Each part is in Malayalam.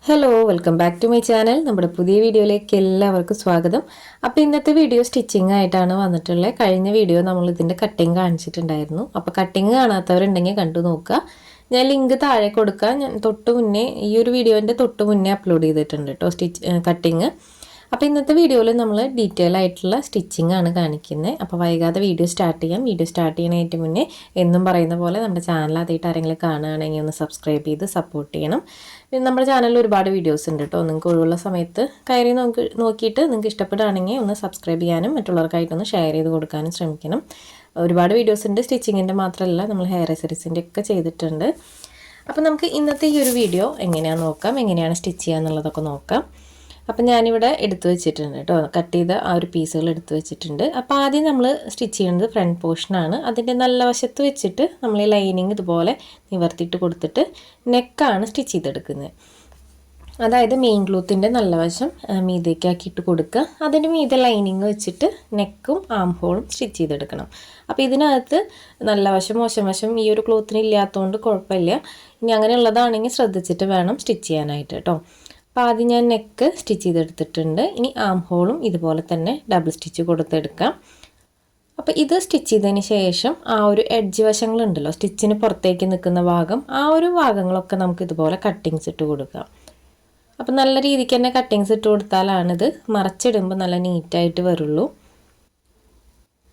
Hello welcome back to my channel. നമ്മുടെ പുതിയ വീഡിയോയിലേക്ക് എല്ലാവർക്കും സ്വാഗതം. അപ്പോൾ ഇന്നത്തെ വീഡിയോ സ്റ്റിച്ചിങ് ആയിട്ടാണ് വന്നിട്ടുള്ളത്. കഴിഞ്ഞ വീഡിയോ നമ്മൾ ഇതിൻ്റെ കട്ടിങ് കാണിച്ചിട്ടുണ്ടായിരുന്നു. അപ്പോൾ കട്ടിങ് കാണാത്തവരുണ്ടെങ്കിൽ കണ്ടു നോക്കുക. ഞാൻ ലിങ്ക് താഴെ കൊടുക്കുക. ഞാൻ ഈ ഒരു വീഡിയോൻ്റെ തൊട്ട് മുന്നേ അപ്ലോഡ് ചെയ്തിട്ടുണ്ട് കേട്ടോ കട്ടിങ്. അപ്പോൾ ഇന്നത്തെ വീഡിയോയിൽ നമ്മൾ ഡീറ്റെയിൽ ആയിട്ടുള്ള സ്റ്റിച്ചിങ് ആണ് കാണിക്കുന്നത്. അപ്പോൾ വൈകാതെ വീഡിയോ സ്റ്റാർട്ട് ചെയ്യാം. വീഡിയോ സ്റ്റാർട്ട് ചെയ്യുന്നതിന് മുന്നേ എന്നും പറയുന്ന പോലെ നമ്മുടെ ചാനൽ ആദ്യമായിട്ട് ആരെങ്കിലും കാണുകയാണെങ്കിൽ ഒന്ന് സബ്സ്ക്രൈബ് ചെയ്ത് സപ്പോർട്ട് ചെയ്യണം. പിന്നെ നമ്മുടെ ചാനലിൽ ഒരുപാട് വീഡിയോസ് ഉണ്ട് കേട്ടോ. നിങ്ങൾക്ക് ഒഴിവുള്ള സമയത്ത് കയറി നോക്കിയിട്ട് നിങ്ങൾക്ക് ഇഷ്ടപ്പെടുകയാണെങ്കിൽ ഒന്ന് സബ്സ്ക്രൈബ് ചെയ്യാനും മറ്റുള്ളവർക്കായിട്ടൊന്ന് ഷെയർ ചെയ്ത് കൊടുക്കാനും ശ്രമിക്കണം. ഒരുപാട് വീഡിയോസ് ഉണ്ട്. സ്റ്റിച്ചിങ്ങിൻ്റെ മാത്രമല്ല, നമ്മൾ ഹെയർ അക്സസറീസിൻ്റെ ഒക്കെ ചെയ്തിട്ടുണ്ട്. അപ്പോൾ നമുക്ക് ഇന്നത്തെ ഈ ഒരു വീഡിയോ എങ്ങനെയാണെന്ന് നോക്കാം. എങ്ങനെയാണ് സ്റ്റിച്ച് ചെയ്യുക എന്നുള്ളതൊക്കെ നോക്കാം. അപ്പം ഞാനിവിടെ എടുത്തു വെച്ചിട്ടുണ്ട് കേട്ടോ. കട്ട് ചെയ്ത ആ ഒരു പീസുകൾ എടുത്തു വെച്ചിട്ടുണ്ട്. അപ്പോൾ ആദ്യം നമ്മൾ സ്റ്റിച്ച് ചെയ്യുന്നത് ഫ്രണ്ട് പോർഷനാണ്. അതിൻ്റെ നല്ല വശത്ത് വെച്ചിട്ട് നമ്മൾ ഈ ലൈനിങ് ഇതുപോലെ നിവർത്തിയിട്ട് കൊടുത്തിട്ട് നെക്കാണ് സ്റ്റിച്ച് ചെയ്തെടുക്കുന്നത്. അതായത് മെയിൻ ക്ലോത്തിൻ്റെ നല്ല വശം മീതേക്കാക്കിയിട്ട് കൊടുക്കുക. അതിൻ്റെ മീതെ ലൈനിങ് വെച്ചിട്ട് നെക്കും ആം ഹോളും സ്റ്റിച്ച് ചെയ്തെടുക്കണം. അപ്പോൾ ഇതിനകത്ത് നല്ല വശം മോശം വശം ഈ ഒരു ക്ലോത്തിന് ഇല്ലാത്തതുകൊണ്ട് കുഴപ്പമില്ല. ഇനി അങ്ങനെയുള്ളതാണെങ്കിൽ ശ്രദ്ധിച്ചിട്ട് വേണം സ്റ്റിച്ച് ചെയ്യാനായിട്ട് കേട്ടോ. അപ്പോൾ ആദ്യം ഞാൻ നെക്ക് സ്റ്റിച്ച് ചെയ്തെടുത്തിട്ടുണ്ട്. ഇനി ആം ഹോളും ഇതുപോലെ തന്നെ ഡബിൾ സ്റ്റിച്ച് കൊടുത്തെടുക്കാം. അപ്പോൾ ഇത് സ്റ്റിച്ച് ചെയ്തതിന് ശേഷം ആ ഒരു എഡ്ജ് വശങ്ങളുണ്ടല്ലോ, സ്റ്റിച്ചിന് പുറത്തേക്ക് നിൽക്കുന്ന ഭാഗം, ആ ഒരു ഭാഗങ്ങളൊക്കെ നമുക്ക് ഇതുപോലെ കട്ടിങ്സ് ഇട്ട് കൊടുക്കാം. അപ്പോൾ നല്ല രീതിക്ക് തന്നെ കട്ടിങ്സ് ഇട്ട് കൊടുത്താലാണിത് മറച്ചിടുമ്പോൾ നല്ല നീറ്റായിട്ട് വരുള്ളൂ.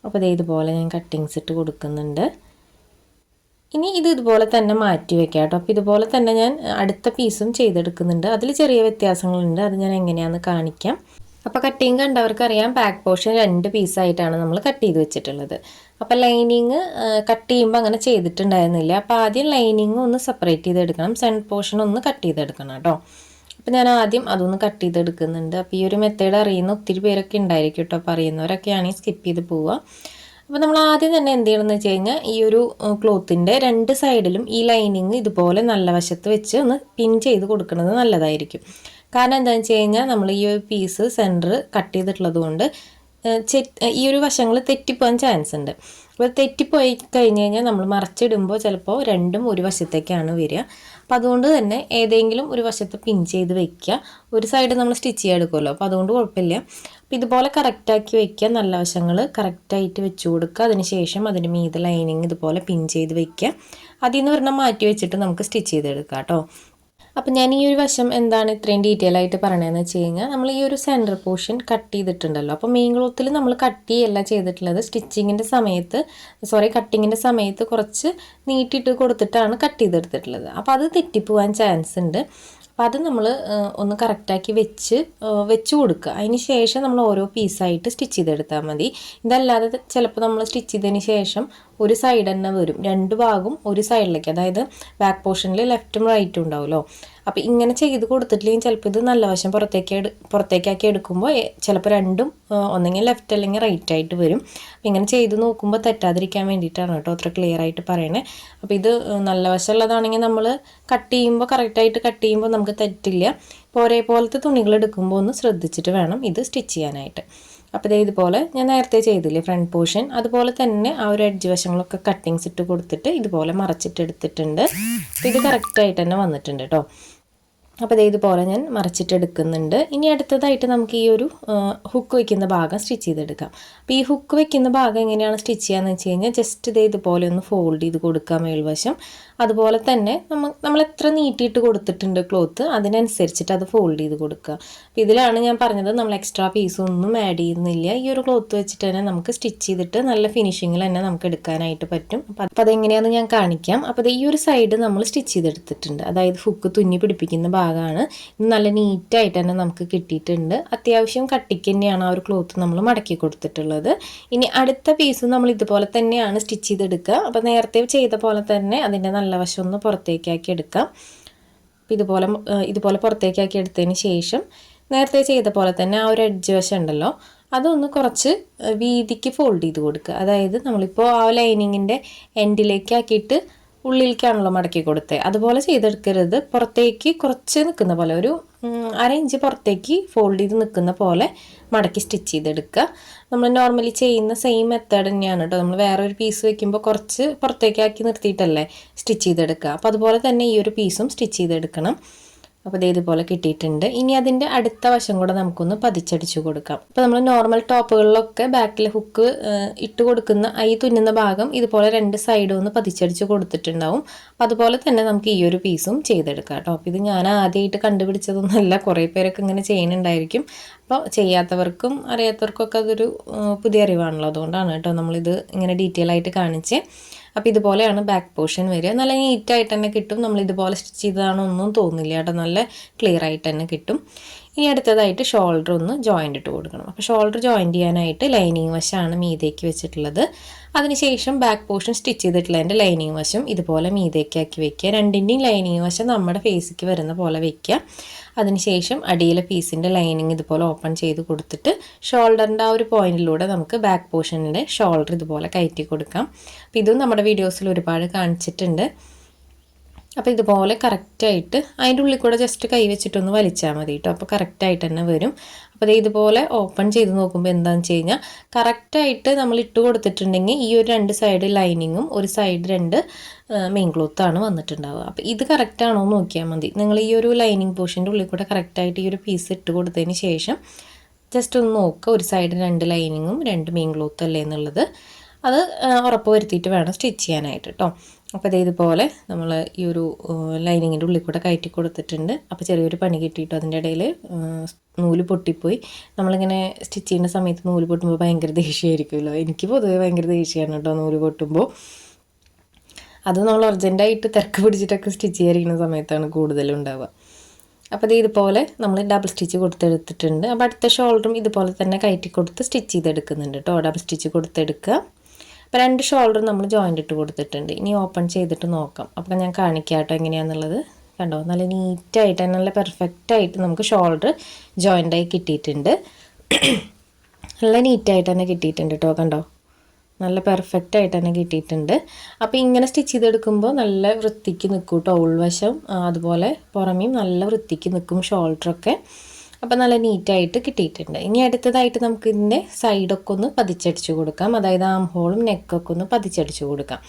അപ്പോൾ ഇതുപോലെ ഞാൻ കട്ടിങ്സ് ഇട്ട് കൊടുക്കുന്നുണ്ട്. ഇനി ഇത് ഇതുപോലെ തന്നെ മാറ്റി വെക്കാം കേട്ടോ. അപ്പോൾ ഇതുപോലെ തന്നെ ഞാൻ അടുത്ത പീസും ചെയ്തെടുക്കുന്നുണ്ട്. അതിൽ ചെറിയ വ്യത്യാസങ്ങളുണ്ട്, അത് ഞാൻ എങ്ങനെയാണെന്ന് കാണിക്കാം. അപ്പോൾ കട്ടിങ് കണ്ടവർക്കറിയാം, ബാക്ക് പോർഷൻ 2 പീസായിട്ടാണ് നമ്മൾ കട്ട് ചെയ്ത് വെച്ചിട്ടുള്ളത്. അപ്പോൾ ലൈനിങ് കട്ട് ചെയ്യുമ്പോൾ അങ്ങനെ ചെയ്തിട്ടുണ്ടായിരുന്നില്ല. അപ്പോൾ ആദ്യം ലൈനിങ് ഒന്ന് സെപ്പറേറ്റ് ചെയ്തെടുക്കണം, സെൻറ്റർ പോർഷൻ ഒന്ന് കട്ട് ചെയ്തെടുക്കണം കേട്ടോ. അപ്പോൾ ഞാൻ ആദ്യം അതൊന്ന് കട്ട് ചെയ്തെടുക്കുന്നുണ്ട്. അപ്പോൾ ഈ ഒരു മെത്തേഡ് അറിയുന്ന ഒത്തിരി പേരൊക്കെ ഉണ്ടായിരിക്കും കേട്ടോ. അപ്പോൾ അറിയുന്നവരൊക്കെ ആണെങ്കിൽ സ്കിപ്പ് ചെയ്ത് പോവുക. അപ്പോൾ നമ്മൾ ആദ്യം തന്നെ എന്ത് ചെയ്യണമെന്ന് വെച്ച് കഴിഞ്ഞാൽ, ഈ ഒരു ക്ലോത്തിൻ്റെ 2 സൈഡിലും ഈ ലൈനിങ് ഇതുപോലെ നല്ല വശത്ത് വെച്ച് ഒന്ന് പിൻ ചെയ്ത് കൊടുക്കുന്നത് നല്ലതായിരിക്കും. കാരണം എന്താണെന്ന് വെച്ച് കഴിഞ്ഞാൽ, നമ്മൾ ഈ ഒരു പീസ് സെൻറ്റർ കട്ട് ചെയ്തിട്ടുള്ളത് കൊണ്ട് ഈ ഒരു വശങ്ങൾ തെറ്റിപ്പോകാൻ ചാൻസ് ഉണ്ട്. അപ്പോൾ തെറ്റിപ്പോയി കഴിഞ്ഞ് കഴിഞ്ഞാൽ നമ്മൾ മറച്ചിടുമ്പോൾ ചിലപ്പോൾ രണ്ടും ഒരു വശത്തേക്കാണ് വരിക. അപ്പോൾ അതുകൊണ്ട് തന്നെ ഏതെങ്കിലും ഒരു വശത്ത് പിൻ ചെയ്ത് വെക്കുക. ഒരു സൈഡ് നമ്മൾ സ്റ്റിച്ച് ചെയ്യാൻ എടുക്കുമല്ലോ, അപ്പോൾ അതുകൊണ്ട് കുഴപ്പമില്ല. അപ്പോൾ ഇതുപോലെ കറക്റ്റാക്കി വെക്കുക. നല്ല വശങ്ങൾ കറക്റ്റായിട്ട് വെച്ച് കൊടുക്കുക. അതിനുശേഷം അതിന് മീതെ ലൈനിങ് ഇതുപോലെ പിൻ ചെയ്ത് വെക്കുക. അതിൽ നിന്ന് ഒരെണ്ണം മാറ്റി വെച്ചിട്ട് നമുക്ക് സ്റ്റിച്ച് ചെയ്തെടുക്കാം കേട്ടോ. അപ്പം ഞാൻ ഈ ഒരു വശം എന്താണ് ഇത്രയും ഡീറ്റെയിൽ ആയിട്ട് പറയണതെന്ന് വെച്ച് കഴിഞ്ഞാൽ, നമ്മൾ ഈ ഒരു സെൻറ്റർ പോർഷൻ കട്ട് ചെയ്തിട്ടുണ്ടല്ലോ. അപ്പോൾ മെയിൻ ക്ലോത്തിൽ നമ്മൾ കട്ട് ചെയ്യല്ല ചെയ്തിട്ടുള്ളത്, കട്ടിങ്ങിൻ്റെ സമയത്ത് കുറച്ച് നീട്ടിയിട്ട് കൊടുത്തിട്ടാണ് കട്ട് ചെയ്തെടുത്തിട്ടുള്ളത്. അപ്പോൾ അത് തെറ്റിപ്പോവാൻ ചാൻസ് ഉണ്ട്. അപ്പോൾ അത് നമ്മൾ ഒന്ന് കറക്റ്റാക്കി വെച്ച് കൊടുക്കുക. അതിന് ശേഷം നമ്മൾ ഓരോ പീസായിട്ട് സ്റ്റിച്ച് ചെയ്തെടുത്താൽ മതി. ഇതല്ലാതെ ചിലപ്പോൾ നമ്മൾ സ്റ്റിച്ച് ചെയ്തതിന് ശേഷം ഒരു സൈഡ് തന്നെ വരും, 2 ഭാഗവും ഒരു സൈഡിലേക്ക്, അതായത് ബാക്ക് പോർഷനിൽ ലെഫ്റ്റും റൈറ്റും ഉണ്ടാവുമല്ലോ. അപ്പോൾ ഇങ്ങനെ ചെയ്ത് കൊടുത്തിട്ടില്ലെങ്കിൽ ചിലപ്പോൾ ഇത് നല്ല വശം പുറത്തേക്കാക്കി എടുക്കുമ്പോൾ ചിലപ്പോൾ രണ്ടും ഒന്നെങ്കിൽ ലെഫ്റ്റ് അല്ലെങ്കിൽ റൈറ്റ് ആയിട്ട് വരും. അപ്പോൾ ഇങ്ങനെ ചെയ്ത് നോക്കുമ്പോൾ തെറ്റാതിരിക്കാൻ വേണ്ടിയിട്ടാണ് കേട്ടോ അത്ര ക്ലിയർ ആയിട്ട് പറയണേ. അപ്പോൾ ഇത് നല്ല വശമുള്ളതാണെങ്കിൽ നമ്മൾ കറക്റ്റായിട്ട് കട്ട് ചെയ്യുമ്പോൾ നമുക്ക് തെറ്റില്ല. ഇപ്പോൾ ഒരേപോലത്തെ തുണികൾ എടുക്കുമ്പോൾ ഒന്ന് ശ്രദ്ധിച്ചിട്ട് വേണം ഇത് സ്റ്റിച്ച് ചെയ്യാനായിട്ട്. അപ്പോൾ ഇതുപോലെ ഞാൻ നേരത്തെ ചെയ്തില്ലേ ഫ്രണ്ട് പോർഷൻ, അതുപോലെ തന്നെ ആ ഒരു എഡ്ജ് വശങ്ങളൊക്കെ കട്ടിങ്സ് ഇട്ട് കൊടുത്തിട്ട് ഇതുപോലെ മറച്ചിട്ട് എടുത്തിട്ടുണ്ട്. ഇത് കറക്റ്റായിട്ട് തന്നെ വന്നിട്ടുണ്ട് കേട്ടോ. അപ്പോൾ ഇതുപോലെ ഞാൻ മറച്ചിട്ടെടുക്കുന്നുണ്ട്. ഇനി അടുത്തതായിട്ട് നമുക്ക് ഈ ഒരു ഹുക്ക് വയ്ക്കുന്ന ഭാഗം സ്റ്റിച്ച് ചെയ്തെടുക്കാം. അപ്പോൾ ഈ ഹുക്ക് വയ്ക്കുന്ന ഭാഗം എങ്ങനെയാണ് സ്റ്റിച്ച് ചെയ്യാന്ന് വെച്ച് കഴിഞ്ഞാൽ, ജസ്റ്റ് ഇതുപോലെ ഒന്ന് ഫോൾഡ് ചെയ്ത് കൊടുക്കുക മേൽവശം. അതുപോലെ തന്നെ നമ്മൾ എത്ര നീട്ടിയിട്ട് കൊടുത്തിട്ടുണ്ട് ക്ലോത്ത്, അതിനനുസരിച്ചിട്ട് അത് ഫോൾഡ് ചെയ്ത് കൊടുക്കുക. അപ്പോൾ ഇതിലാണ് ഞാൻ പറഞ്ഞത്, നമ്മൾ എക്സ്ട്രാ പീസൊന്നും ആഡ് ചെയ്യുന്നില്ല. ഈ ഒരു ക്ലോത്ത് വെച്ചിട്ട് തന്നെ നമുക്ക് സ്റ്റിച്ച് ചെയ്തിട്ട് നല്ല ഫിനിഷിങ്ങിൽ തന്നെ നമുക്ക് എടുക്കാനായിട്ട് പറ്റും. അപ്പോൾ അതെങ്ങനെയാണെന്ന് ഞാൻ കാണിക്കാം. അപ്പോൾ ഈ ഒരു സൈഡ് നമ്മൾ സ്റ്റിച്ച് ചെയ്തെടുത്തിട്ടുണ്ട്, അതായത് ഹുക്ക് തുന്നി പിടിപ്പിക്കുന്ന ഭാഗമാണ്. ഇത് നല്ല നീറ്റായിട്ട് തന്നെ നമുക്ക് കിട്ടിയിട്ടുണ്ട്. അത്യാവശ്യം കട്ടിക്ക് തന്നെയാണ് ആ ഒരു ക്ലോത്ത് നമ്മൾ മടക്കി കൊടുത്തിട്ടുള്ളത്. ഇനി അടുത്ത പീസ് നമ്മൾ ഇതുപോലെ തന്നെയാണ് സ്റ്റിച്ച് ചെയ്തെടുക്കുക. അപ്പോൾ നേരത്തെ ചെയ്ത പോലെ തന്നെ അതിൻ്റെ നല്ല വശം ഒന്ന് പുറത്തേക്കാക്കി എടുക്കാം. അപ്പോൾ ഇതുപോലെ പുറത്തേക്കാക്കി എടുത്തതിന് ശേഷം നേരത്തെ ചെയ്ത പോലെ തന്നെ ആ ഒരു എഡ്ജ് വശം ഉണ്ടല്ലോ, അതൊന്ന് കുറച്ച് വീതിക്ക് ഫോൾഡ് ചെയ്ത് കൊടുക്കുക. അതായത് നമ്മളിപ്പോൾ ആ ലൈനിങ്ങിൻ്റെ എൻഡിലേക്കാക്കിയിട്ട് ഉള്ളിലേക്കാണല്ലോ മടക്കി കൊടുത്തത്, അതുപോലെ ചെയ്തെടുക്കരുത്. പുറത്തേക്ക് കുറച്ച് നിൽക്കുന്ന പോലെ, ഒരു 1/2 ഇഞ്ച് പുറത്തേക്ക് ഫോൾഡ് ചെയ്ത് നിൽക്കുന്ന പോലെ മടക്കി സ്റ്റിച്ച് ചെയ്തെടുക്കുക. നമ്മൾ നോർമലി ചെയ്യുന്ന സെയിം മെത്തേഡ് തന്നെയാണ് കേട്ടോ. നമ്മൾ വേറെ ഒരു പീസ് വെക്കുമ്പോൾ കുറച്ച് പുറത്തേക്കാക്കി നിർത്തിയിട്ടല്ലേ സ്റ്റിച്ച് ചെയ്തെടുക്കുക. അപ്പോൾ അതുപോലെ തന്നെ ഈ ഒരു പീസും സ്റ്റിച്ച് ചെയ്തെടുക്കണം. അപ്പോൾ ഇതുപോലെ കിട്ടിയിട്ടുണ്ട്. ഇനി അതിൻ്റെ അടുത്ത വശം കൂടെ നമുക്കൊന്ന് പതിച്ചടിച്ചു കൊടുക്കാം. അപ്പോൾ നമ്മൾ നോർമൽ ടോപ്പുകളിലൊക്കെ ബാക്കിൽ ഹുക്ക് ഇട്ട് കൊടുക്കുന്ന ഈ തുന്നുന്ന ഭാഗം ഇതുപോലെ 2 സൈഡും ഒന്ന് പതിച്ചടിച്ച് കൊടുത്തിട്ടുണ്ടാവും. അപ്പോൾ അതുപോലെ തന്നെ നമുക്ക് ഈ ഒരു പീസും ചെയ്തെടുക്കാം കേട്ടോ. അപ്പോൾ ഇത് ഞാൻ ആദ്യമായിട്ട് കണ്ടുപിടിച്ചതൊന്നുമല്ല, കുറേ പേരൊക്കെ ഇങ്ങനെ ചെയ്യുന്നുണ്ടായിരിക്കും. അപ്പോൾ ചെയ്യാത്തവർക്കും അറിയാത്തവർക്കൊക്കെ അതൊരു പുതിയ അറിവാണല്ലോ, അതുകൊണ്ടാണ് കേട്ടോ നമ്മളിത് ഇങ്ങനെ ഡീറ്റെയിൽ ആയിട്ട് കാണിച്ച്. അപ്പോൾ ഇതുപോലെയാണ് ബാക്ക് പോർഷൻ വരിക. നല്ല നീറ്റായിട്ട് തന്നെ കിട്ടും. നമ്മൾ ഇതുപോലെ സ്റ്റിച്ച് ചെയ്തതാണോ ഒന്നും തോന്നില്ല കേട്ടോ, നല്ല ക്ലിയർ ആയിട്ട് തന്നെ കിട്ടും. ഇനി അടുത്തതായിട്ട് ഷോൾഡർ ഒന്ന് ജോയിൻ്റ് ഇട്ട് കൊടുക്കണം. അപ്പോൾ ഷോൾഡർ ജോയിൻ്റ് ചെയ്യാനായിട്ട് ലൈനിങ് വശമാണ് മീതേക്ക് വെച്ചിട്ടുള്ളത്. അതിനുശേഷം ബാക്ക് പോർഷൻ സ്റ്റിച്ച് ചെയ്തിട്ടുള്ളതിൻ്റെ ലൈനിങ് വശം ഇതുപോലെ മീതേക്കാക്കി വെക്കുക. രണ്ടിൻ്റെയും ലൈനിങ് വശം നമ്മുടെ ഫേസിക്ക് വരുന്ന പോലെ വെക്കുക. അതിനുശേഷം അടിയിലെ പീസിൻ്റെ ലൈനിങ് ഇതുപോലെ ഓപ്പൺ ചെയ്ത് കൊടുത്തിട്ട് ഷോൾഡറിൻ്റെ ആ ഒരു പോയിന്റിലൂടെ നമുക്ക് ബാക്ക് പോർഷനിൻ്റെ ഷോൾഡർ ഇതുപോലെ കയറ്റി കൊടുക്കാം. അപ്പോൾ ഇതും നമ്മുടെ വീഡിയോസിൽ ഒരുപാട് കാണിച്ചിട്ടുണ്ട്. അപ്പോൾ ഇതുപോലെ കറക്റ്റായിട്ട് അതിൻ്റെ ഉള്ളിൽ കൂടെ ജസ്റ്റ് കൈ വെച്ചിട്ടൊന്ന് വലിച്ചാൽ മതി കേട്ടോ. അപ്പോൾ കറക്റ്റായിട്ട് തന്നെ വരും. അപ്പോൾ അത് ഇതുപോലെ ഓപ്പൺ ചെയ്ത് നോക്കുമ്പോൾ എന്താണെന്ന് വെച്ച് കഴിഞ്ഞാൽ കറക്റ്റായിട്ട് നമ്മൾ ഇട്ട് കൊടുത്തിട്ടുണ്ടെങ്കിൽ ഈ ഒരു 2 സൈഡ് ലൈനിങ്ങും ഒരു സൈഡ് 2 മെയിൻ ക്ലോത്താണ് വന്നിട്ടുണ്ടാവുക. അപ്പോൾ ഇത് കറക്റ്റാണോ എന്ന് നോക്കിയാൽ മതി. നിങ്ങൾ ഈ ഒരു ലൈനിങ് പോർഷൻ്റെ ഉള്ളിൽ കൂടെ കറക്റ്റായിട്ട് ഈ ഒരു പീസ് ഇട്ട് കൊടുത്തതിന് ശേഷം ജസ്റ്റ് ഒന്ന് നോക്കുക, ഒരു സൈഡ് 2 ലൈനിങ്ങും 2 മെയിൻ ക്ലോത്തും അല്ലേ എന്നുള്ളത്. അത് ഉറപ്പ് വരുത്തിയിട്ട് വേണം സ്റ്റിച്ച് ചെയ്യാനായിട്ട് കേട്ടോ. അപ്പോൾ ഇതുപോലെ നമ്മൾ ഈ ഒരു ലൈനിങ്ങിൻ്റെ ഉള്ളിൽ കൂടെ കയറ്റി കൊടുത്തിട്ടുണ്ട്. അപ്പോൾ ചെറിയൊരു പണി കിട്ടിയിട്ടു. അതിൻ്റെ ഇടയിൽ നൂല് പൊട്ടിപ്പോയി. നമ്മളിങ്ങനെ സ്റ്റിച്ച് ചെയ്യുന്ന സമയത്ത് നൂല് പൊട്ടുമ്പോൾ ഭയങ്കര ദേഷ്യമായിരിക്കുമല്ലോ. എനിക്ക് പൊതുവേ ഭയങ്കര ദേഷ്യമാണ് കേട്ടോ നൂല് പൊട്ടുമ്പോൾ. അത് നമ്മൾ അർജൻറ്റായിട്ട് തിരക്ക് പിടിച്ചിട്ടൊക്കെ സ്റ്റിച്ച് ചെയ്യാതിരിക്കുന്ന സമയത്താണ് കൂടുതലും ഉണ്ടാവുക. അപ്പോൾ ഇതുപോലെ നമ്മൾ ഡബിൾ സ്റ്റിച്ച് കൊടുത്തെടുത്തിട്ടുണ്ട്. അപ്പോൾ അടുത്ത ഷോൾഡറും ഇതുപോലെ തന്നെ കയറ്റി കൊടുത്ത് സ്റ്റിച്ച് ചെയ്തെടുക്കുന്നുണ്ട് കേട്ടോ. ഡബിൾ സ്റ്റിച്ച് കൊടുത്തെടുക്കുക. അപ്പോൾ 2 ഷോൾഡർ നമ്മൾ ജോയിൻ്റ് ഇട്ട് കൊടുത്തിട്ടുണ്ട്. ഇനി ഓപ്പൺ ചെയ്തിട്ട് നോക്കാം. അപ്പോൾ ഞാൻ കാണിക്കാം കേട്ടോ എങ്ങനെയാണെന്നുള്ളത്. കണ്ടോ, നല്ല നീറ്റായിട്ട് നല്ല പെർഫെക്റ്റായിട്ട് നമുക്ക് ഷോൾഡർ ജോയിൻ്റായി കിട്ടിയിട്ടുണ്ട്. നല്ല നീറ്റായിട്ട് തന്നെ കിട്ടിയിട്ടുണ്ട് കേട്ടോ. കണ്ടോ, നല്ല പെർഫെക്റ്റായിട്ട് തന്നെ കിട്ടിയിട്ടുണ്ട്. അപ്പോൾ ഇങ്ങനെ സ്റ്റിച്ച് ചെയ്തെടുക്കുമ്പോൾ നല്ല വൃത്തിക്ക് നിൽക്കും കേട്ടോ. ഉൾവശം അതുപോലെ പുറമേയും നല്ല വൃത്തിക്ക് നിൽക്കും ഷോൾഡറൊക്കെ. അപ്പോൾ നല്ല നീറ്റായിട്ട് കിട്ടിയിട്ടുണ്ട്. ഇനി അടുത്തതായിട്ട് നമുക്ക് ഇതിൻ്റെ സൈഡൊക്കെ ഒന്ന് പതിച്ചടിച്ച് കൊടുക്കാം. അതായത് ആം ഹോളും നെക്കൊക്കെ ഒന്ന് പതിച്ചടിച്ച് കൊടുക്കാം.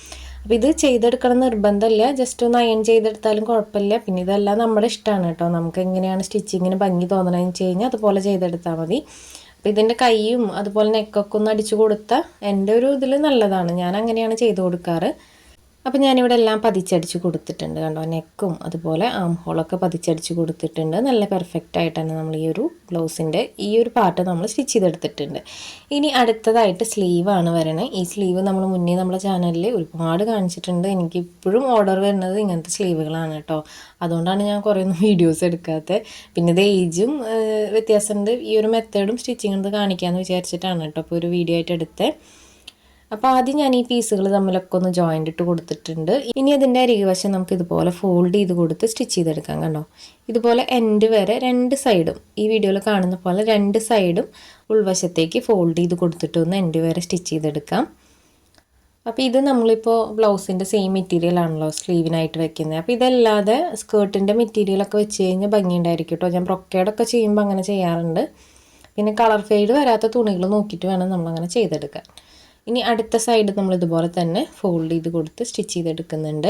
അപ്പോൾ ഇത് ചെയ്തെടുക്കണം നിർബന്ധമില്ല, ജസ്റ്റ് ഒന്ന് അയൺ ചെയ്തെടുത്താലും കുഴപ്പമില്ല. പിന്നെ ഇതെല്ലാം നമ്മുടെ ഇഷ്ടമാണ് കേട്ടോ. നമുക്ക് എങ്ങനെയാണ് സ്റ്റിച്ചിങ്ങിന് ഭംഗി തോന്നണമെന്ന് വെച്ച് കഴിഞ്ഞാൽ അതുപോലെ ചെയ്തെടുത്താൽ മതി. അപ്പോൾ ഇതിൻ്റെ കൈയും അതുപോലെ നെക്കൊക്കെ ഒന്ന് അടിച്ചു കൊടുത്താൽ എൻ്റെ ഒരു ഇതിൽ നല്ലതാണ്. ഞാൻ അങ്ങനെയാണ് ചെയ്ത് കൊടുക്കാറ്. അപ്പോൾ ഞാനിവിടെ എല്ലാം പതിച്ചടിച്ച് കൊടുത്തിട്ടുണ്ട് കണ്ടോ. നെക്കും അതുപോലെ ആം ഹോളൊക്കെ പതിച്ചടിച്ച് കൊടുത്തിട്ടുണ്ട്. നല്ല പെർഫെക്റ്റായിട്ട് തന്നെ നമ്മൾ ഈ ഒരു ബ്ലൗസിൻ്റെ ഈ ഒരു പാർട്ട് നമ്മൾ സ്റ്റിച്ച് ചെയ്തെടുത്തിട്ടുണ്ട്. ഇനി അടുത്തതായിട്ട് സ്ലീവാണ് വരണേ. ഈ സ്ലീവ് നമ്മൾ മുന്നേ നമ്മുടെ ചാനലിൽ ഒരുപാട് കാണിച്ചിട്ടുണ്ട്. എനിക്കിപ്പോഴും ഓർഡർ വരുന്നത് ഇങ്ങനത്തെ സ്ലീവുകളാണ് കേട്ടോ. അതുകൊണ്ടാണ് ഞാൻ കുറേ ഒന്നും വീഡിയോസ് എടുക്കാത്തത്. പിന്നെ ഇത് ഏജും വ്യത്യാസമുണ്ട്. ഈ ഒരു മെത്തേഡും സ്റ്റിച്ചിങ് കാണിക്കാമെന്ന് വിചാരിച്ചിട്ടാണ് കേട്ടോ അപ്പോൾ ഒരു വീഡിയോ ആയിട്ട് എടുത്തത്. അപ്പോൾ ആദ്യം ഞാൻ ഈ പീസുകൾ തമ്മിലൊക്കെ ഒന്ന് ജോയിൻ്റ് ഇട്ട് കൊടുത്തിട്ടുണ്ട്. ഇനി അതിൻ്റെ അരികുവശം നമുക്ക് ഇതുപോലെ ഫോൾഡ് ചെയ്ത് കൊടുത്ത് സ്റ്റിച്ച് ചെയ്തെടുക്കാം. കണ്ടോ, ഇതുപോലെ എൻഡ് വരെ 2 സൈഡും ഈ വീഡിയോയിൽ കാണുന്ന പോലെ 2 സൈഡും ഉൾവശത്തേക്ക് ഫോൾഡ് ചെയ്ത് കൊടുത്തിട്ട് ഒന്ന് എൻഡ് വരെ സ്റ്റിച്ച് ചെയ്തെടുക്കാം. അപ്പോൾ ഇത് നമ്മളിപ്പോൾ ബ്ലൗസിൻ്റെ സെയിം മെറ്റീരിയലാണല്ലോ സ്ലീവിനായിട്ട് വെക്കുന്നത്. അപ്പോൾ ഇതല്ലാതെ സ്കേർട്ടിൻ്റെ മെറ്റീരിയലൊക്കെ വെച്ച് കഴിഞ്ഞാൽ ഭംഗിയുണ്ടായിരിക്കും കേട്ടോ. ഞാൻ ബ്രൊക്കേഡൊക്കെ ചെയ്യുമ്പോൾ അങ്ങനെ ചെയ്യാറുണ്ട്. പിന്നെ കളർ ഫെയ്ഡ് വരാത്ത തുണികൾ നോക്കിയിട്ട് വേണം നമ്മളങ്ങനെ ചെയ്തെടുക്കാൻ. ഇനി അടുത്ത സൈഡ് നമ്മൾ ഇതുപോലെ തന്നെ ഫോൾഡ് ചെയ്ത് കൊടുത്ത് സ്റ്റിച്ച് ചെയ്തെടുക്കുന്നുണ്ട്.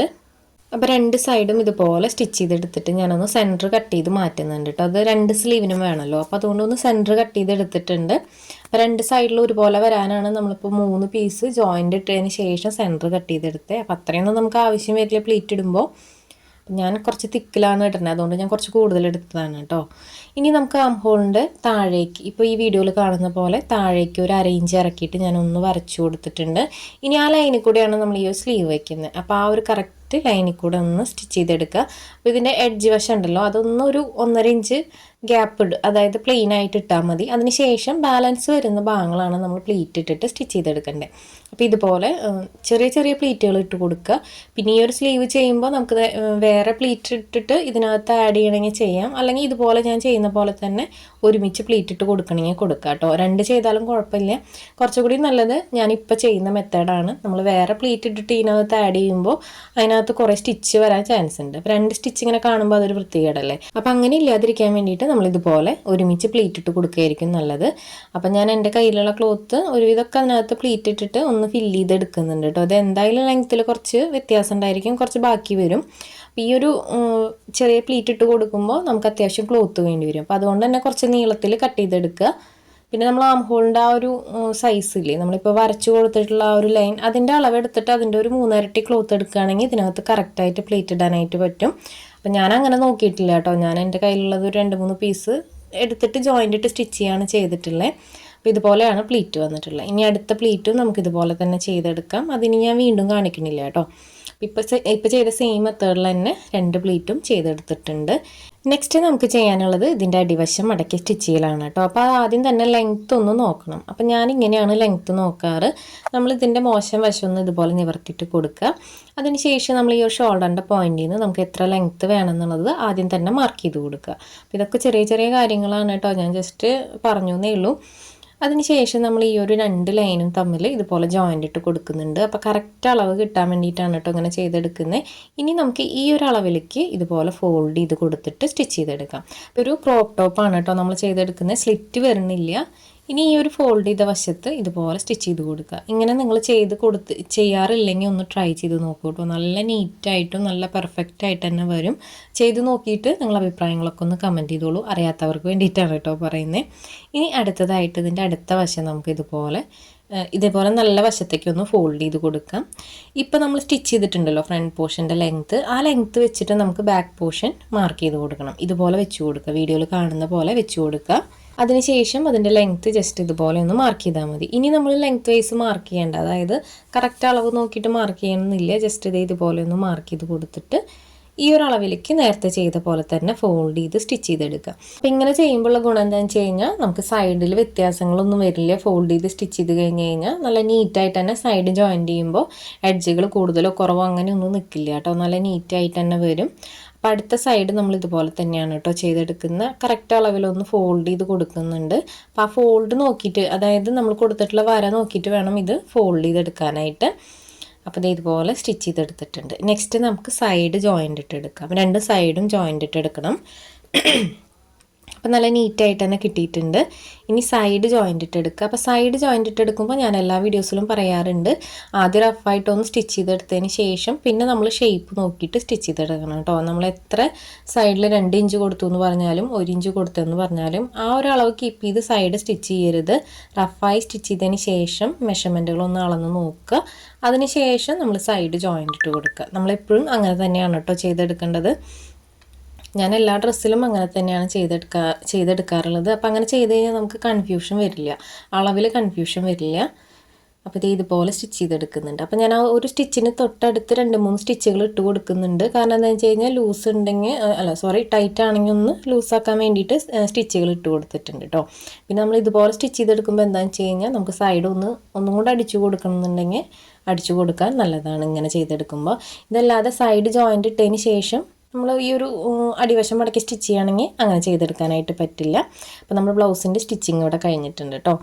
അപ്പോൾ 2 സൈഡും ഇതുപോലെ സ്റ്റിച്ച് ചെയ്തെടുത്തിട്ട് ഞാനൊന്ന് സെൻറ്റർ കട്ട് ചെയ്ത് മാറ്റുന്നുണ്ട് കേട്ടോ. അത് 2 സ്ലീവിനും വേണമല്ലോ. അപ്പോൾ അതുകൊണ്ടൊന്ന് സെൻറ്റർ കട്ട് ചെയ്തെടുത്തിട്ടുണ്ട്. അപ്പോൾ 2 സൈഡിൽ ഒരുപോലെ വരാനാണ് നമ്മളിപ്പോൾ 3 പീസ് ജോയിൻ്റ് ഇട്ടതിന് ശേഷം സെൻറ്റർ കട്ട് ചെയ്തെടുത്തത്. അപ്പോൾ അത്രയൊന്നും നമുക്ക് ആവശ്യം വരില്ല പ്ലീറ്റ് ഇടുമ്പോൾ. ഞാൻ കുറച്ച് തിക്കിലാണ് ഇടുന്നത്, അതുകൊണ്ട് ഞാൻ കുറച്ച് കൂടുതൽ എടുത്തതാണ് കേട്ടോ. ഇനി നമുക്ക് ആം ഹോളിൻ്റെ താഴേക്ക് ഇപ്പോൾ ഈ വീഡിയോയിൽ കാണുന്ന പോലെ താഴേക്ക് ഒരു 1/2 ഇഞ്ച് ഇറക്കിയിട്ട് ഞാനൊന്ന് വരച്ചു കൊടുത്തിട്ടുണ്ട്. ഇനി ആ ലൈനിൽ കൂടെയാണ് നമ്മൾ ഈ സ്ലീവ് വയ്ക്കുന്നത്. അപ്പോൾ ആ ഒരു കറക്റ്റ് ലൈനിൽ കൂടെ ഒന്ന് സ്റ്റിച്ച് ചെയ്തെടുക്കുക. അപ്പോൾ ഇതിൻ്റെ എഡ്ജ് വശം ഉണ്ടല്ലോ, അതൊന്ന് ഒരു 1.5 ഇഞ്ച് ഗ്യാപ്പ് ഇടും, അതായത് പ്ലെയിൻ ആയിട്ട് ഇട്ടാൽ മതി. അതിനുശേഷം ബാലൻസ് വരുന്ന ഭാഗങ്ങളാണ് നമ്മൾ പ്ലീറ്റ് ഇട്ടിട്ട് സ്റ്റിച്ച് ചെയ്തെടുക്കേണ്ടത്. അപ്പോൾ ഇതുപോലെ ചെറിയ ചെറിയ പ്ലീറ്റുകൾ ഇട്ട് കൊടുക്കുക. പിന്നെ ഈ ഒരു സ്ലീവ് ചെയ്യുമ്പോൾ നമുക്ക് വേറെ പ്ലീറ്റ് ഇട്ടിട്ട് ഇതിനകത്ത് ആഡ് ചെയ്യണമെങ്കിൽ ചെയ്യാം, അല്ലെങ്കിൽ ഇതുപോലെ ഞാൻ ചെയ്യുന്ന പോലെ തന്നെ ഒരുമിച്ച് പ്ലീറ്റ് ഇട്ട് കൊടുക്കണമെങ്കിൽ കൊടുക്കുക കേട്ടോ. 2 ചെയ്താലും കുഴപ്പമില്ല. കുറച്ചുകൂടി നല്ലത് ഞാനിപ്പോൾ ചെയ്യുന്ന മെത്തേഡാണ്. നമ്മൾ വേറെ പ്ലീറ്റ് ഇട്ടിട്ട് ഇതിനകത്ത് ആഡ് ചെയ്യുമ്പോൾ അതിനകത്ത് ഇതിനകത്ത് കുറേ സ്റ്റിച്ച് വരാൻ ചാൻസ് ഉണ്ട്. അപ്പോൾ 2 സ്റ്റിച്ച് ഇങ്ങനെ കാണുമ്പോൾ അതൊരു വൃത്തികേടല്ലേ. അപ്പോൾ അങ്ങനെ ഇല്ലാതിരിക്കാൻ വേണ്ടിയിട്ട് നമ്മളിതുപോലെ ഒരുമിച്ച് പ്ലീറ്റ് ഇട്ട് കൊടുക്കുകയായിരിക്കും നല്ലത്. അപ്പം ഞാൻ എൻ്റെ കയ്യിലുള്ള ക്ലോത്ത് ഒരുവിധമൊക്കെ അതിനകത്ത് പ്ലീറ്റ് ഇട്ടിട്ട് ഒന്ന് ഫില്ല് ചെയ്തെടുക്കുന്നുണ്ട് കേട്ടോ. അത് എന്തായാലും ലെങ്ത്തിൽ കുറച്ച് വ്യത്യാസം ഉണ്ടായിരിക്കും, കുറച്ച് ബാക്കി വരും. ഈ ഒരു ചെറിയ പ്ലീറ്റ് ഇട്ട് കൊടുക്കുമ്പോൾ നമുക്ക് അത്യാവശ്യം ക്ലോത്ത് വേണ്ടി വരും. അപ്പോൾ അതുകൊണ്ട് തന്നെ കുറച്ച് നീളത്തിൽ കട്ട് ചെയ്തെടുക്കുക. പിന്നെ നമ്മൾ ആം ഹോളിൻ്റെ ആ ഒരു സൈസില്ലേ, നമ്മളിപ്പോൾ വരച്ചു കൊടുത്തിട്ടുള്ള ആ ഒരു ലൈൻ, അതിൻ്റെ അളവെടുത്തിട്ട് അതിൻ്റെ ഒരു 3 ഇരട്ടി ക്ലോത്ത് എടുക്കുകയാണെങ്കിൽ ഇതിനകത്ത് കറക്റ്റായിട്ട് പ്ലേറ്റ് ഇടാനായിട്ട് പറ്റും. അപ്പം ഞാൻ അങ്ങനെ നോക്കിയിട്ടില്ല കേട്ടോ. ഞാൻ എൻ്റെ കയ്യിലുള്ളത് ഒരു 2-3 പീസ് എടുത്തിട്ട് ജോയിൻ്റ് ഇട്ട് സ്റ്റിച്ച് ചെയ്യാണ് ചെയ്തിട്ടുള്ളത്. അപ്പോൾ ഇതുപോലെയാണ് പ്ലീറ്റ് വന്നിട്ടുള്ളത്. ഇനി അടുത്ത പ്ലീറ്റും നമുക്കിതുപോലെ തന്നെ ചെയ്തെടുക്കാം. അതിന് ഞാൻ വീണ്ടും കാണിക്കണില്ല കേട്ടോ. ഇപ്പോൾ ചെയ്ത സെയിം മെത്തേഡിൽ തന്നെ 2 പ്ലീറ്റും ചെയ്തെടുത്തിട്ടുണ്ട്. നെക്സ്റ്റ് നമുക്ക് ചെയ്യാനുള്ളത് ഇതിൻ്റെ അടിവശം മടക്കി സ്റ്റിച്ച് ചെയ്യലാണ് കേട്ടോ. അപ്പോൾ ആദ്യം തന്നെ ലെങ്ത്ത് ഒന്ന് നോക്കണം. അപ്പോൾ ഞാനിങ്ങനെയാണ് ലെങ്ത്ത് നോക്കാറ്. നമ്മളിതിൻ്റെ മോശം വശം ഒന്ന് ഇതുപോലെ നിവർത്തിയിട്ട് കൊടുക്കുക. അതിനുശേഷം നമ്മൾ ഈ ഒരു ഷോൾഡറിൻ്റെ പോയിന്റിൽ നിന്ന് നമുക്ക് എത്ര ലെങ്ത്ത് വേണമെന്നുള്ളത് ആദ്യം തന്നെ മാർക്ക് ചെയ്ത് കൊടുക്കുക. അപ്പോൾ ഇതൊക്കെ ചെറിയ ചെറിയ കാര്യങ്ങളാണ് കേട്ടോ, ഞാൻ ജസ്റ്റ് പറഞ്ഞു എന്നേ ഉള്ളൂ. അതിനുശേഷം നമ്മൾ ഈ ഒരു 2 ലൈനും തമ്മിൽ ഇതുപോലെ ജോയിൻ്റ് ഇട്ട് കൊടുക്കുന്നുണ്ട്. അപ്പോൾ കറക്റ്റ് അളവ് കിട്ടാൻ വേണ്ടിയിട്ടാണ് കേട്ടോ ഇങ്ങനെ ചെയ്തെടുക്കുന്നത്. ഇനി നമുക്ക് ഈ ഒരു അളവിലേക്ക് ഇതുപോലെ ഫോൾഡ് ചെയ്ത് കൊടുത്തിട്ട് സ്റ്റിച്ച് ചെയ്തെടുക്കാം. ഒരു ക്രോപ്പ് ടോപ്പാണ് കേട്ടോ നമ്മൾ ചെയ്തെടുക്കുന്നത്, സ്ലിറ്റ് വരുന്നില്ല. ഇനി ഈ ഒരു ഫോൾഡ് ചെയ്ത വശത്ത് ഇതുപോലെ സ്റ്റിച്ച് ചെയ്ത് കൊടുക്കുക. ഇങ്ങനെ നിങ്ങൾ ചെയ്യാറില്ലെങ്കിൽ ഒന്ന് ട്രൈ ചെയ്ത് നോക്കൂ കേട്ടോ. നല്ല നീറ്റായിട്ടും നല്ല പെർഫെക്റ്റ് ആയിട്ട് തന്നെ വരും. ചെയ്ത് നോക്കിയിട്ട് നിങ്ങൾ അഭിപ്രായങ്ങളൊക്കെ ഒന്ന് കമൻറ്റ് ചെയ്തോളൂ. അറിയാത്തവർക്ക് വേണ്ടിയിട്ടാണ് കേട്ടോ പറയുന്നത്. ഇനി അടുത്തതായിട്ട് ഇതിൻ്റെ അടുത്ത വശം നമുക്ക് ഇതേപോലെ നല്ല വശത്തേക്ക് ഒന്ന് ഫോൾഡ് ചെയ്ത് കൊടുക്കാം. ഇപ്പോൾ നമ്മൾ സ്റ്റിച്ച് ചെയ്തിട്ടുണ്ടല്ലോ ഫ്രണ്ട് പോർഷൻ്റെ ലെങ്ത്ത്, ആ ലെങ്ത്ത് വെച്ചിട്ട് നമുക്ക് ബാക്ക് പോർഷൻ മാർക്ക് ചെയ്ത് കൊടുക്കണം. ഇതുപോലെ വെച്ച് കൊടുക്കുക, വീഡിയോയിൽ കാണുന്ന പോലെ വെച്ച് കൊടുക്കുക. അതിനുശേഷം അതിൻ്റെ ലെങ്ത്ത് ജസ്റ്റ് ഇതുപോലെ ഒന്ന് മാർക്ക് ചെയ്താൽ മതി. ഇനി നമ്മൾ ലെങ്ത്ത് വൈസ് മാർക്ക് ചെയ്യേണ്ട, അതായത് കറക്റ്റ് അളവ് നോക്കിയിട്ട് മാർക്ക് ചെയ്യണമെന്നില്ല. ജസ്റ്റ് ഇതുപോലെ ഒന്ന് മാർക്ക് ചെയ്ത് കൊടുത്തിട്ട് ഈ ഒരു അളവിലേക്ക് നേരത്തെ ചെയ്ത പോലെ തന്നെ ഫോൾഡ് ചെയ്ത് സ്റ്റിച്ച് ചെയ്തെടുക്കുക. അപ്പം ഇങ്ങനെ ചെയ്യുമ്പോഴുള്ള ഗുണം എന്താണെന്ന് വെച്ച് കഴിഞ്ഞാൽ നമുക്ക് സൈഡിൽ വ്യത്യാസങ്ങളൊന്നും വരില്ല. ഫോൾഡ് ചെയ്ത് സ്റ്റിച്ച് ചെയ്ത് കഴിഞ്ഞ് കഴിഞ്ഞാൽ നല്ല നീറ്റായിട്ട് തന്നെ സൈഡ് ജോയിൻ ചെയ്യുമ്പോൾ എഡ്ജുകൾ കൂടുതലോ കുറവോ അങ്ങനെയൊന്നും നിൽക്കില്ല കേട്ടോ, നല്ല നീറ്റായിട്ട് തന്നെ വരും. അപ്പം അടുത്ത സൈഡ് നമ്മൾ ഇതുപോലെ തന്നെയാണ് കേട്ടോ ചെയ്തെടുക്കുന്നത്. കറക്റ്റ് അളവിലൊന്ന് ഫോൾഡ് ചെയ്ത് കൊടുക്കുന്നുണ്ട്. അപ്പോൾ ആ ഫോൾഡ് നോക്കിയിട്ട്, അതായത് നമ്മൾ കൊടുത്തിട്ടുള്ള വര നോക്കിയിട്ട് വേണം ഇത് ഫോൾഡ് ചെയ്തെടുക്കാനായിട്ട്. അപ്പോൾ ഇതുപോലെ സ്റ്റിച്ച് ചെയ്തെടുത്തിട്ടുണ്ട്. നെക്സ്റ്റ് നമുക്ക് സൈഡ് ജോയിൻ്റ് ഇട്ട് എടുക്കാം. 2 സൈഡും ജോയിൻ്റ് ഇട്ട് എടുക്കണം. അപ്പോൾ നല്ല നീറ്റായിട്ട് തന്നെ കിട്ടിയിട്ടുണ്ട്. ഇനി സൈഡ് ജോയിൻ്റ് ഇട്ട് എടുക്കുക. അപ്പോൾ സൈഡ് ജോയിൻ്റ് ഇട്ട് എടുക്കുമ്പോൾ ഞാൻ എല്ലാ വീഡിയോസിലും പറയാറുണ്ട്, ആദ്യം റഫായിട്ടൊന്ന് സ്റ്റിച്ച് ചെയ്തെടുത്തതിന് ശേഷം പിന്നെ നമ്മൾ ഷേപ്പ് നോക്കിയിട്ട് സ്റ്റിച്ച് ചെയ്തെടുക്കണം കേട്ടോ. നമ്മൾ എത്ര സൈഡിൽ 2 ഇഞ്ച് കൊടുത്തു എന്ന് പറഞ്ഞാലും 1 ഇഞ്ച് കൊടുത്തെന്ന് പറഞ്ഞാലും ആ ഒരു അളവ് കീപ്പ് ചെയ്ത് സൈഡ് സ്റ്റിച്ച് ചെയ്യരുത്. റഫായി സ്റ്റിച്ച് ചെയ്തതിന് ശേഷം മെഷർമെൻറ്റുകളൊന്ന് അളന്ന് നോക്കുക. അതിന് ശേഷം നമ്മൾ സൈഡ് ജോയിൻ്റ് ഇട്ട് കൊടുക്കുക. നമ്മളെപ്പോഴും അങ്ങനെ തന്നെയാണ് കേട്ടോ ചെയ്തെടുക്കേണ്ടത്. ഞാൻ എല്ലാ ഡ്രസ്സിലും അങ്ങനെ തന്നെയാണ് ചെയ്തെടുക്കാറുള്ളത്. അപ്പോൾ അങ്ങനെ ചെയ്ത് കഴിഞ്ഞാൽ നമുക്ക് കൺഫ്യൂഷൻ വരില്ല, അളവിൽ കൺഫ്യൂഷൻ വരില്ല. അപ്പോൾ ഇതുപോലെ സ്റ്റിച്ച് ചെയ്തെടുക്കുന്നുണ്ട്. അപ്പോൾ ഞാൻ ആ ഒരു സ്റ്റിച്ചിന് തൊട്ടടുത്ത് 2-3 സ്റ്റിച്ചുകൾ ഇട്ട് കൊടുക്കുന്നുണ്ട്. കാരണം എന്താണെന്ന് വെച്ച് കഴിഞ്ഞാൽ ലൂസ് ഉണ്ടെങ്കിൽ ടൈറ്റ് ആണെങ്കിൽ ഒന്ന് ലൂസാക്കാൻ വേണ്ടിയിട്ട് സ്റ്റിച്ചുകൾ ഇട്ട് കൊടുത്തിട്ടുണ്ട് കേട്ടോ. പിന്നെ നമ്മൾ ഇതുപോലെ സ്റ്റിച്ച് ചെയ്തെടുക്കുമ്പോൾ എന്താണെന്ന് വെച്ച് കഴിഞ്ഞാൽ നമുക്ക് സൈഡ് ഒന്നും കൂടെ അടിച്ചു കൊടുക്കണമെന്നുണ്ടെങ്കിൽ അടിച്ചു കൊടുക്കാൻ നല്ലതാണ് ഇങ്ങനെ ചെയ്തെടുക്കുമ്പോൾ. ഇതല്ലാതെ സൈഡ് ജോയിൻ്റ് ഇട്ടതിന് ശേഷം നമ്മൾ ഈ ഒരു അടിവശം മടക്കി സ്റ്റിച്ച് ചെയ്യുകയാണെങ്കിൽ അങ്ങനെ ചെയ്തെടുക്കാനായിട്ട് പറ്റില്ല. അപ്പോൾ നമ്മൾ ബ്ലൗസിൻ്റെ സ്റ്റിച്ചിങ് ഇവിടെ കഴിഞ്ഞിട്ടുണ്ട് കേട്ടോ.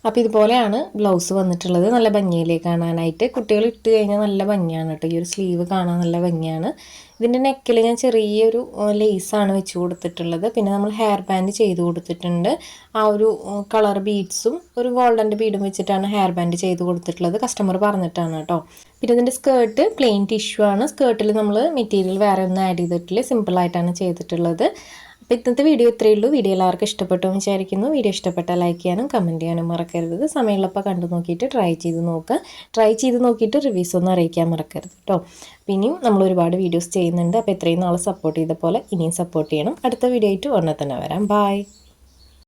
അപ്പോൾ ഇതുപോലെയാണ് ബ്ലൗസ് വന്നിട്ടുള്ളത്. നല്ല ഭംഗിയിലേക്ക് കാണാനായിട്ട്, കുട്ടികൾ ഇട്ട് കഴിഞ്ഞാൽ നല്ല ഭംഗിയാണ് കേട്ടോ. ഈ ഒരു സ്ലീവ് കാണാൻ നല്ല ഭംഗിയാണ്. ഇതിൻ്റെ നെക്കിൽ ഞാൻ ചെറിയൊരു ലേസാണ് വെച്ച് കൊടുത്തിട്ടുള്ളത്. പിന്നെ നമ്മൾ ഹെയർ ബാൻഡ് ചെയ്ത് കൊടുത്തിട്ടുണ്ട്. ആ ഒരു കളർ ബീഡ്സും ഒരു ഗോൾഡൻ്റെ ബീഡും വെച്ചിട്ടാണ് ഹെയർ ബാൻഡ് ചെയ്ത് കൊടുത്തിട്ടുള്ളത്. കസ്റ്റമർ പറഞ്ഞിട്ടാണ് കേട്ടോ. പിന്നെ ഇതിൻ്റെ സ്കേർട്ട് പ്ലെയിൻ ടിഷ്യൂ ആണ്. സ്കേർട്ടിൽ നമ്മൾ മെറ്റീരിയൽ വേറെ ഒന്നും ആഡ് ചെയ്തിട്ടില്ല, സിമ്പിളായിട്ടാണ് ചെയ്തിട്ടുള്ളത്. അപ്പോൾ ഇന്നത്തെ വീഡിയോ ഇത്രയേ ഉള്ളൂ. വീഡിയോ എല്ലാവർക്കും ഇഷ്ടപ്പെട്ടു എന്ന് വിചാരിക്കുന്നു. വീഡിയോ ഇഷ്ടപ്പെട്ടാൽ ലൈക്ക് ചെയ്യാനും കമൻറ്റ് ചെയ്യാനും മറക്കരുത്. സമയമുള്ളപ്പോൾ കണ്ടു നോക്കിയിട്ട് ട്രൈ ചെയ്ത് നോക്കുക. ട്രൈ ചെയ്ത് നോക്കിയിട്ട് റിവ്യൂസ് ഒന്നും അറിയിക്കാൻ മറക്കരുത് കേട്ടോ. പിന്നെയും നമ്മൾ ഒരുപാട് വീഡിയോസ് ചെയ്യുന്നുണ്ട്. അപ്പോൾ ഇത്രയും നാൾ സപ്പോർട്ട് ചെയ്ത പോലെ ഇനിയും സപ്പോർട്ട് ചെയ്യണം. അടുത്ത വീഡിയോ ആയിട്ട് ഉടനെ തന്നെ വരാം. ബൈ.